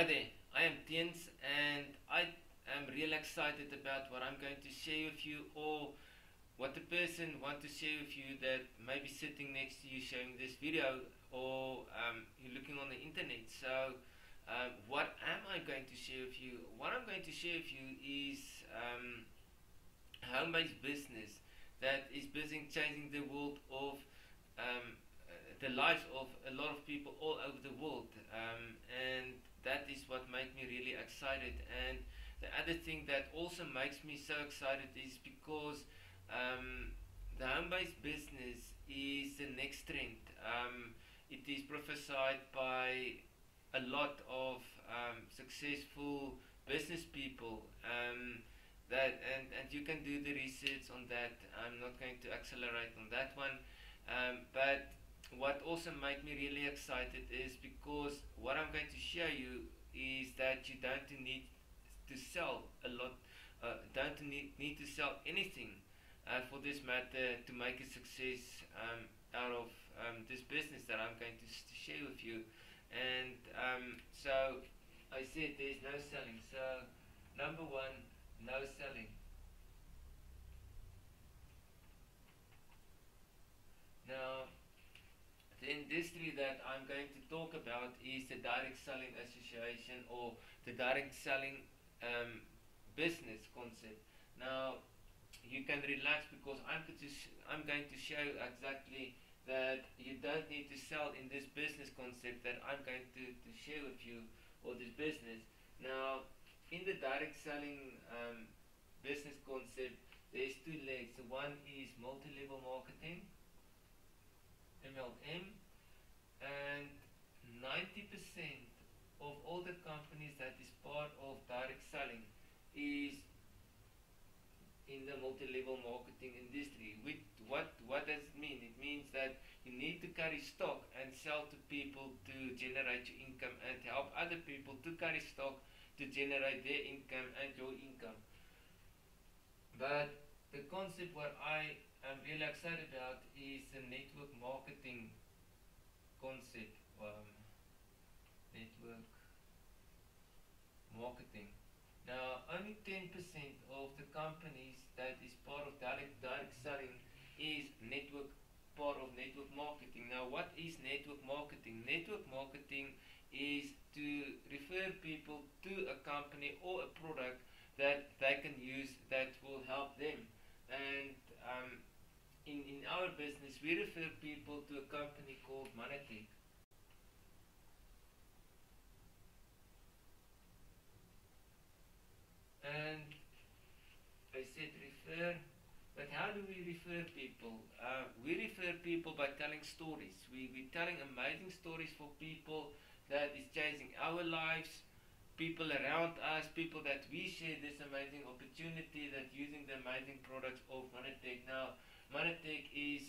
Hi there, I am Tiens and I am really excited about what I'm going to share with you, or what the person wants to share with you that may be sitting next to you showing this video, or you're looking on the internet. So what am I going to share with you? What I'm going to share with you is a home-based business that is busy changing the world of the lives of a lot of people all over the world, and that is what makes me really excited. And the other thing that also makes me so excited is because the home-based business is the next trend. It is prophesied by a lot of successful business people, and you can do the research on that. I'm not going to accelerate on that one, but what also makes me really excited is because what I'm going to show you is that you don't need to sell a lot, don't need to sell anything for this matter to make a success out of this business that I'm going to share with you. And so I said there's no selling. So number one, no selling. Now, the industry that I'm going to talk about is the direct selling association, or the direct selling business concept. Now, you can relax because I'm going to show you exactly that you don't need to sell in this business concept that I'm going to share with you, or this business. Now, in the direct selling business concept, there's two legs. So one is multi-level marketing, MLM, and 90% of all the companies that is part of direct selling is in the multi-level marketing industry. What does it mean? It means that you need to carry stock and sell to people to generate your income, and help other people to carry stock to generate their income and your income. But the concept what I am really excited about is the network marketing concept. Network marketing. Now, only 10% of the companies that is part of direct selling is part of network marketing. Now, what is network marketing? Network marketing is to refer people to a company or a product that they can use that will help them. And in our business, we refer people to a company called Monetech. And I said refer, but how do we refer people? We refer people by telling stories. We're telling amazing stories for people that is changing our lives, people around us, people that we share this amazing opportunity, that using the amazing products of Monetech. Now, Monetech is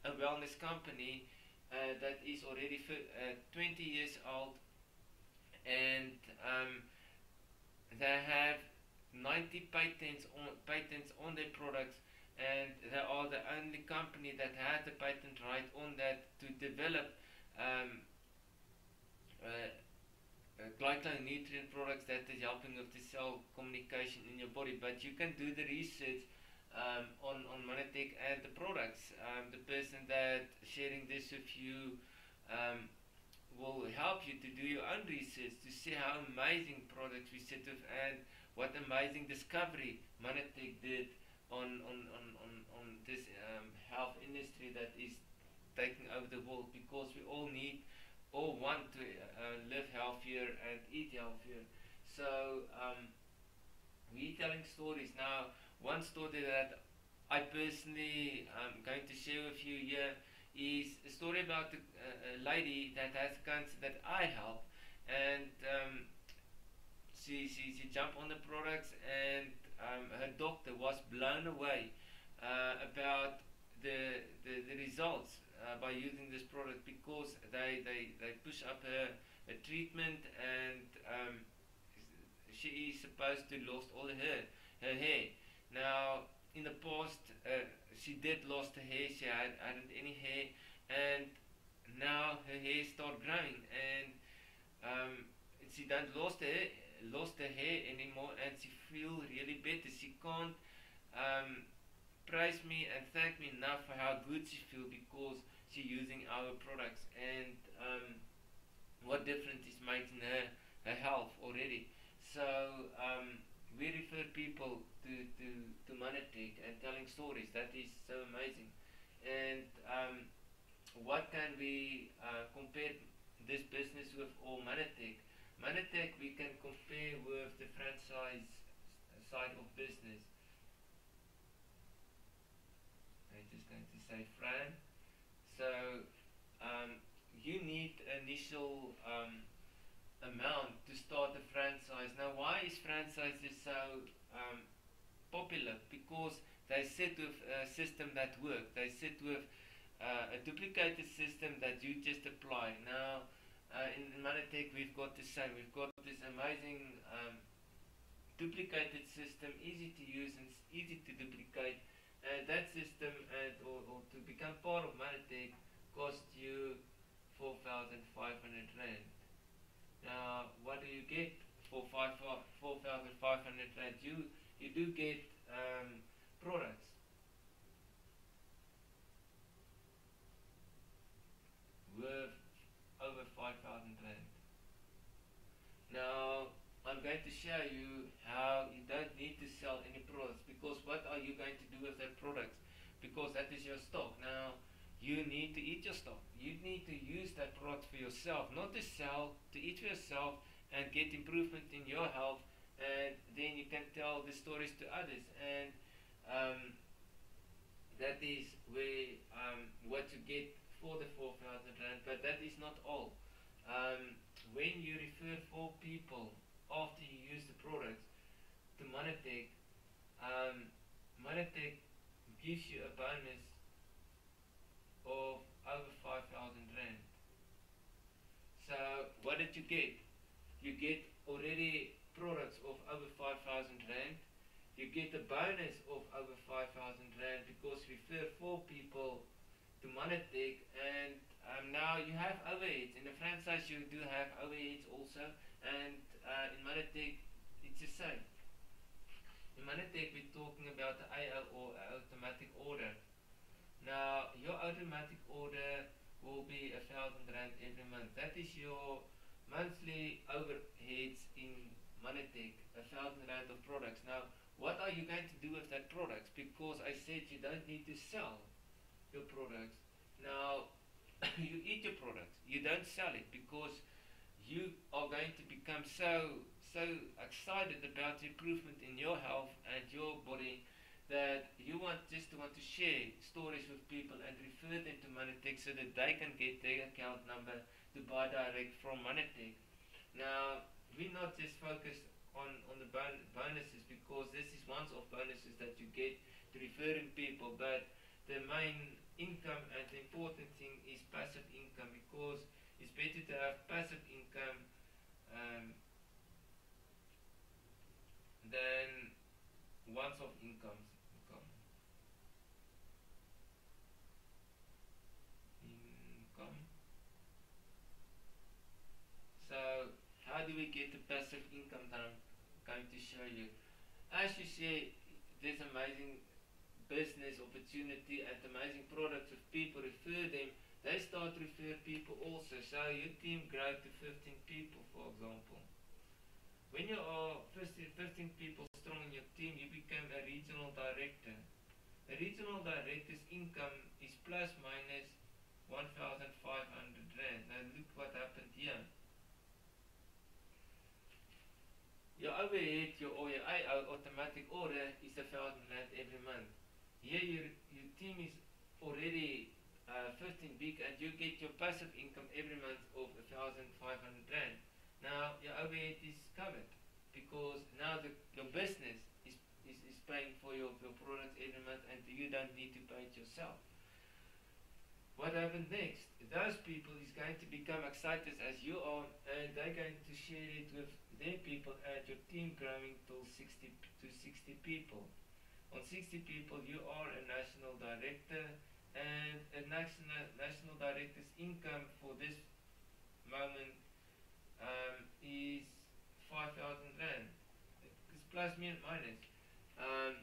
a wellness company that is already 20 years old, and they have 90 patents on their products, and they are the only company that has the patent right on that to develop um, glycine nutrient products that is helping with the cell communication in your body. But you can do the research on Monetech and the products. The person that sharing this with you will help you to do your own research to see how amazing products we sit with, and what amazing discovery Monetech did on this health industry that is taking over the world, because we all want to live healthier and eat healthier. So we're telling stories. Now, one story that I personally am going to share with you here is a story about a lady that has cancer that I help, and she jumped on the products, and her doctor was blown away about the results by using this product, because they push up her treatment, and she is supposed to lose all her hair. Now, in the past, she did lost her hair. She hadn't any hair, and now her hair start growing, and she don't lost her hair anymore, and she feel really better. She can't um, praise me and thank me enough for how good she feel because she using our products, and what difference is making her health already. So we refer people to Manatech and telling stories. That is so amazing. And what can we compare this business with or Manatech? Manatech we can compare with the franchise side of business. I'm just going to say Fran. So you need initial amount to start a franchise. Now, why is franchises so popular? Because they sit with a system that works. They sit with a duplicated system that you just apply. Now, in Manatech, we've got the same. We've got this amazing duplicated system, easy to use and easy to duplicate. That system or to become part of Manatech cost you 4,500 rand. Now, what do you get for 4,500 rand? You do get products worth over 5,000 rand. Now, I'm going to show you how you don't need to sell any products, because what are you going to do with that product? Because that is your stock. Now, you need to eat your stock. You need to use that product for yourself, not to sell, to eat for yourself and get improvement in your health, and then you can tell the stories to others. And that is where what you get for the 4,000 rand, but that is not all. When you refer 4 people after you use the products to Manatech, Manatech gives you a bonus of over 5,000 rand. So what did you get? You get already products of over 5,000 rand. You get a bonus of over 5,000 rand because we refer 4 people to Manatech, and now you have overheads. In the franchise you do have overheads also, and in Manatech it's the same. In Manatech we're talking about the AL or automatic order. Now your automatic order will be 1,000 rand every month. That is your monthly overheads in Manatech, 1,000 rand of products. Now what are you going to do with that products? Because I said you don't need to sell your products. Now you eat your products, you don't sell it, because you are going to become so excited about the improvement in your health and your body that you want to share stories with people and refer them to Manatech so that they can get their account number to buy direct from Manatech. Now we're not just focused on the bonuses, because this is once-off bonuses that you get to referring people, but the main income and the important thing is passive income, because it's better to have passive income than once-off income. So how do we get the passive income that I'm going to show you? As you see, there's amazing business opportunity and amazing products. If people refer them, they start to refer people also. So your team grows to 15 people, for example. When you are 15 people strong in your team, you become a regional director. A regional director's income is plus minus 1,500 rand. Now look what happened here. Your overhead, your automatic order is 1,000 rand every month. Here your team is already 15 big, and you get your passive income every month of 1,500 rand. Now your overhead is covered, because now your business is paying for your products every month, and you don't need to pay it yourself. What happens next? Those people is going to become excited as you are, and they're going to share it with their people, and your team growing to 60 people. On 60 people you are a national director, and a national director's income for this moment is 5,000 rand. It's plus me and minus. Um,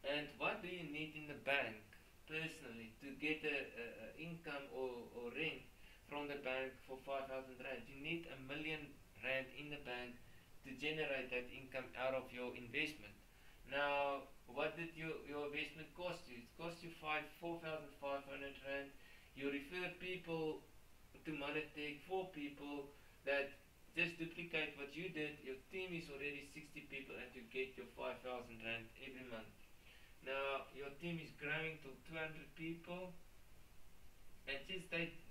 and what do you need in the bank personally to get a income or rent from the bank for 5,000 rand? You need R1,000,000 in the bank to generate that income out of your investment. Now, what did your investment cost you? It cost you 4,500 rand. You refer people to Monetech, 4 people that just duplicate what you did. Your team is already 60 people and you get your 5,000 rand every month. Now your team is growing to 200 people, and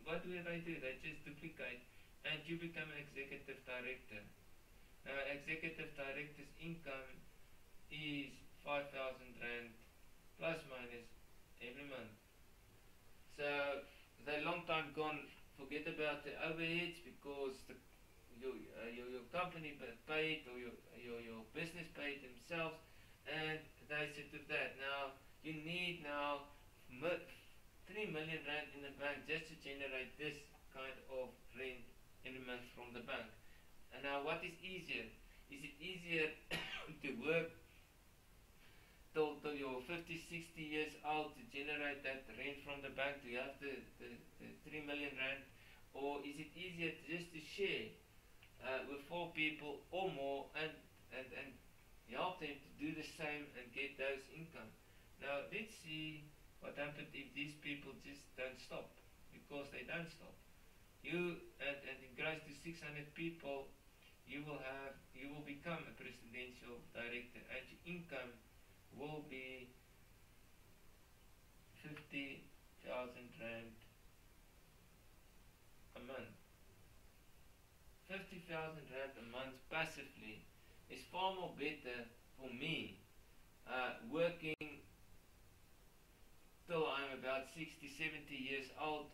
what do? They just duplicate, and you become an executive director. Now executive director's income is 5,000 rand plus minus every month. So they're long time gone. Forget about the overheads because your company paid or your business paid themselves, and they said to that. Now you need now 3 million rand in the bank just to generate this kind of rent every month from the bank. And now what is easier? Is it easier to work till you're 50, 60 years old to generate that rent from the bank, to have the 3 million rand? Or is it easier just to share with 4 people or more and help them to do the same and get those income? Now let's see what happens if these people just don't stop, because they don't stop. And it grows to 600 people, you will become a presidential director and your income will be 50,000 rand a month. 50,000 rand a month passively is far more better for me, working till I'm about 60, 70 years old,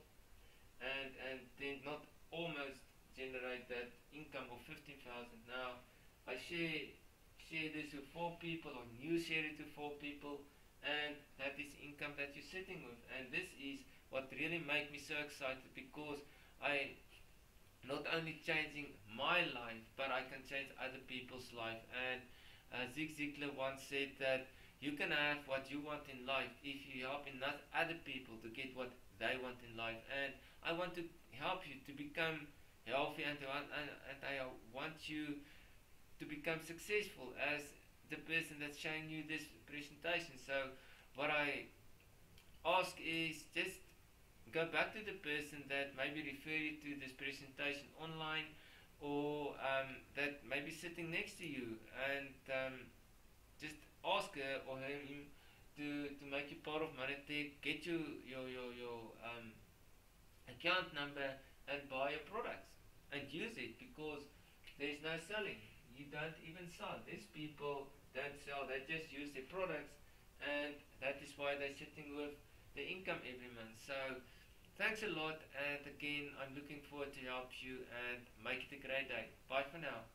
and then not almost generate that income of 15,000. Now I share this with 4 people, or you share it to 4 people, and that is income that you're sitting with. And this is what really makes me so excited, because I not only changing my life, but I can change other people's life. And Zig Ziglar once said that you can have what you want in life if you help enough other people to get what they want in life. And I want to help you to become healthy, and I want you to become successful as the person that's showing you this presentation. So what I ask is, just go back to the person that maybe refer you to this presentation online, or that may be sitting next to you, and just ask her or him to make you part of Monetech, get your account number and buy your products and use it, because there's no selling. You don't even sell. These people don't sell, they just use their products, and that is why they're sitting with the income every month. So thanks a lot, and again, I'm looking forward to help you and make it a great day. Bye for now.